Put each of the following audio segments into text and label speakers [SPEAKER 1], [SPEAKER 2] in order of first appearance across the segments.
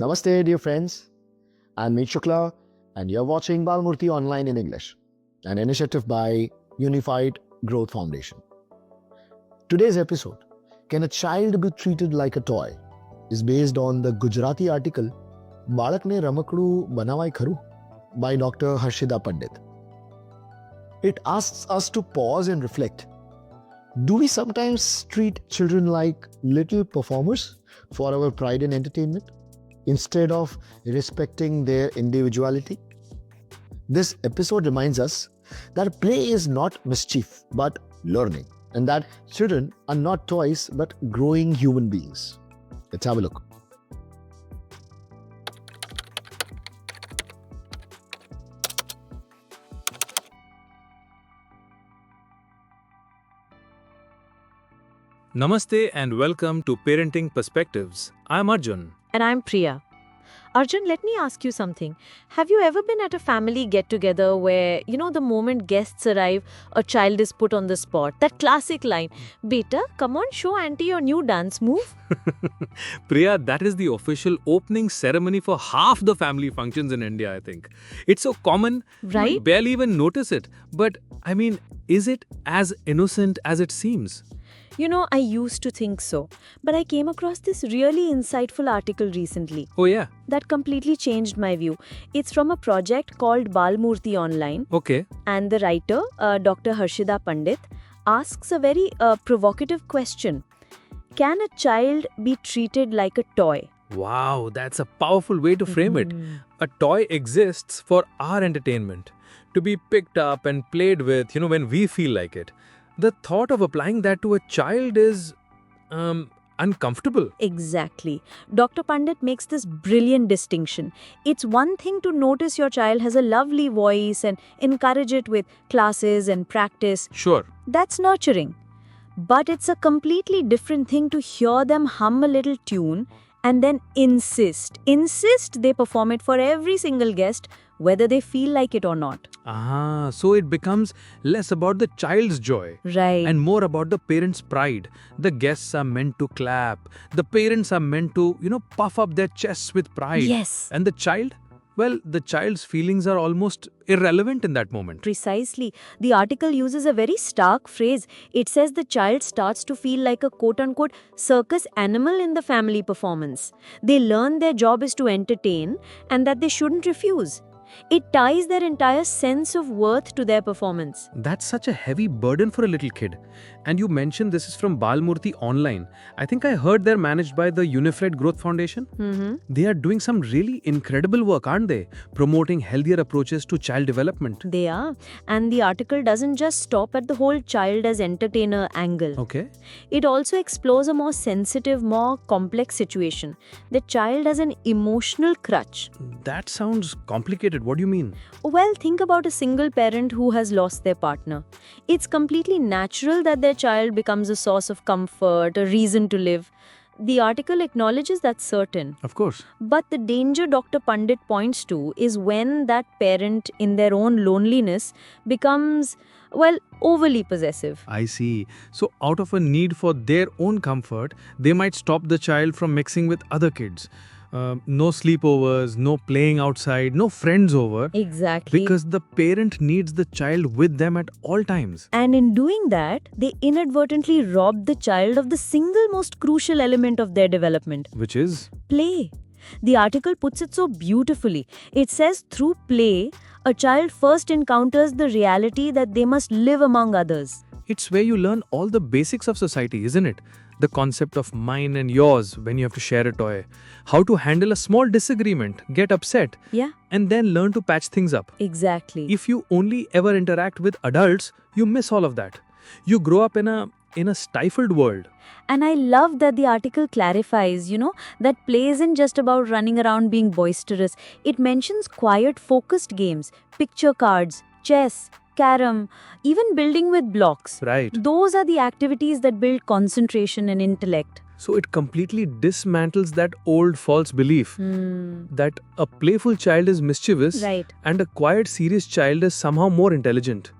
[SPEAKER 1] Namaste, dear friends. I'm Meet Shukla, and you're watching Balmurti Online in English, an initiative by Unified Growth Foundation. Today's episode, Can a Child Be Treated Like a Toy? Is based on the Gujarati article Balakne Ramakdu Banawai Kharu by Dr. Harshida Pandit. It asks us to pause and reflect. Do we sometimes treat children like little performers for our pride and entertainment, instead of respecting their individuality? This episode reminds us that play is not mischief but learning, and that children are not toys but growing human beings. Let's have a look.
[SPEAKER 2] Namaste and welcome to Parenting Perspectives. I'm Arjun.
[SPEAKER 3] And I'm Priya. Arjun, let me ask you something. Have you ever been at a family get-together where, the moment guests arrive, a child is put on the spot? That classic line, Beta, come on, show auntie your new dance move.
[SPEAKER 2] Priya, that is the official opening ceremony for half the family functions in India, I think. It's so common,
[SPEAKER 3] Right?
[SPEAKER 2] you barely even notice it. But, is it as innocent as it seems?
[SPEAKER 3] I used to think so. But I came across this really insightful article recently
[SPEAKER 2] Oh yeah,
[SPEAKER 3] that completely changed my view. It's from a project called Balmurti Online.
[SPEAKER 2] okay.
[SPEAKER 3] And the writer, Dr. Harshida Pandit, asks a very provocative question. Can a child be treated like a toy?
[SPEAKER 2] Wow, that's a powerful way to frame it. A toy exists for our entertainment, to be picked up and played with, when we feel like it. The thought of applying that to a child is uncomfortable.
[SPEAKER 3] Exactly. Dr. Pandit makes this brilliant distinction. It's one thing to notice your child has a lovely voice and encourage it with classes and practice.
[SPEAKER 2] Sure.
[SPEAKER 3] That's nurturing. But it's a completely different thing to hear them hum a little tune and then insist they perform it for every single guest, whether they feel like it or not.
[SPEAKER 2] So it becomes less about the child's joy
[SPEAKER 3] Right.
[SPEAKER 2] and more about the parents' pride. The guests are meant to clap. The parents are meant to, puff up their chests with pride.
[SPEAKER 3] Yes.
[SPEAKER 2] And the child? Well, the child's feelings are almost irrelevant in that moment.
[SPEAKER 3] Precisely. The article uses a very stark phrase. It says the child starts to feel like a quote-unquote circus animal in the family performance. They learn their job is to entertain and that they shouldn't refuse. It ties their entire sense of worth to their performance.
[SPEAKER 2] That's such a heavy burden for a little kid. And you mentioned this is from Balmurti Online. I think I heard they're managed by the Unified Growth Foundation. They are doing some really incredible work, aren't they? Promoting healthier approaches to child development.
[SPEAKER 3] They are. And the article doesn't just stop at the whole child as entertainer angle.
[SPEAKER 2] Okay.
[SPEAKER 3] It also explores a more sensitive, more complex situation. The child as an emotional crutch.
[SPEAKER 2] That sounds complicated. What do you mean?
[SPEAKER 3] Well, think about a single parent who has lost their partner. It's completely natural that their child becomes a source of comfort, a reason to live. The article acknowledges that's certain.
[SPEAKER 2] Of course.
[SPEAKER 3] But the danger Dr. Pandit points to is when that parent, in their own loneliness, becomes, overly possessive.
[SPEAKER 2] I see. So, out of a need for their own comfort, they might stop the child from mixing with other kids. No sleepovers, no playing outside, no friends over.
[SPEAKER 3] Exactly.
[SPEAKER 2] Because the parent needs the child with them at all times.
[SPEAKER 3] And in doing that, they inadvertently rob the child of the single most crucial element of their development.
[SPEAKER 2] Which is?
[SPEAKER 3] Play. The article puts it so beautifully. It says through play, a child first encounters the reality that they must live among others.
[SPEAKER 2] It's where you learn all the basics of society, isn't it? The concept of mine and yours when you have to share a toy. How to handle a small disagreement, get upset,
[SPEAKER 3] Yeah,
[SPEAKER 2] and then learn to patch things up.
[SPEAKER 3] exactly.
[SPEAKER 2] If you only ever interact with adults, you miss all of that. You grow up in a stifled world.
[SPEAKER 3] And I love that the article clarifies, that play isn't just about running around being boisterous. It mentions quiet, focused games, picture cards, chess, carom, even building with blocks.
[SPEAKER 2] Right.
[SPEAKER 3] Those are the activities that build concentration and intellect.
[SPEAKER 2] So it completely dismantles that old false belief that a playful child is mischievous
[SPEAKER 3] Right.
[SPEAKER 2] and a quiet, serious child is somehow more intelligent.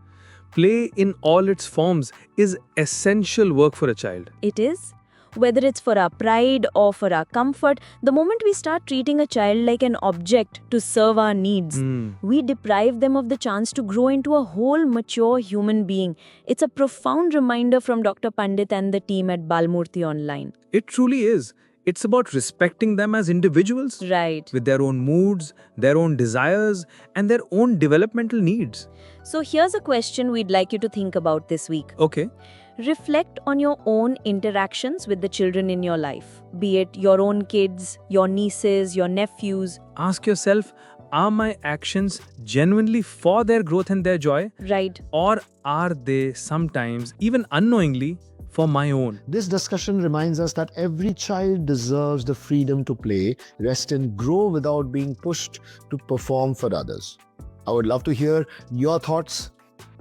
[SPEAKER 2] Play in all its forms is essential work for a child.
[SPEAKER 3] It is. Whether it's for our pride or for our comfort, the moment we start treating a child like an object to serve our needs, we deprive them of the chance to grow into a whole mature human being. It's a profound reminder from Dr. Pandit and the team at Balmurti Online.
[SPEAKER 2] It truly is. It's about respecting them as individuals
[SPEAKER 3] Right.
[SPEAKER 2] with their own moods, their own desires, and their own developmental needs.
[SPEAKER 3] So here's a question we'd like you to think about this week.
[SPEAKER 2] Okay.
[SPEAKER 3] Reflect on your own interactions with the children in your life, be it your own kids, your nieces, your nephews.
[SPEAKER 2] Ask yourself, are my actions genuinely for their growth and their joy?
[SPEAKER 3] Right.
[SPEAKER 2] Or are they sometimes, even unknowingly, for my own?
[SPEAKER 1] This discussion reminds us that every child deserves the freedom to play, rest, and grow without being pushed to perform for others. I would love to hear your thoughts.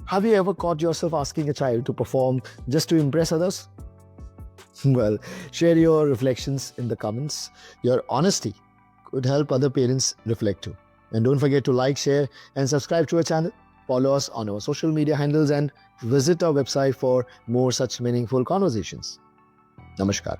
[SPEAKER 1] Have you ever caught yourself asking a child to perform just to impress others? Well, share your reflections in the comments. Your honesty could help other parents reflect too. And don't forget to like, share, and subscribe to our channel. Follow us on our social media handles and visit our website for more such meaningful conversations. Namaskar.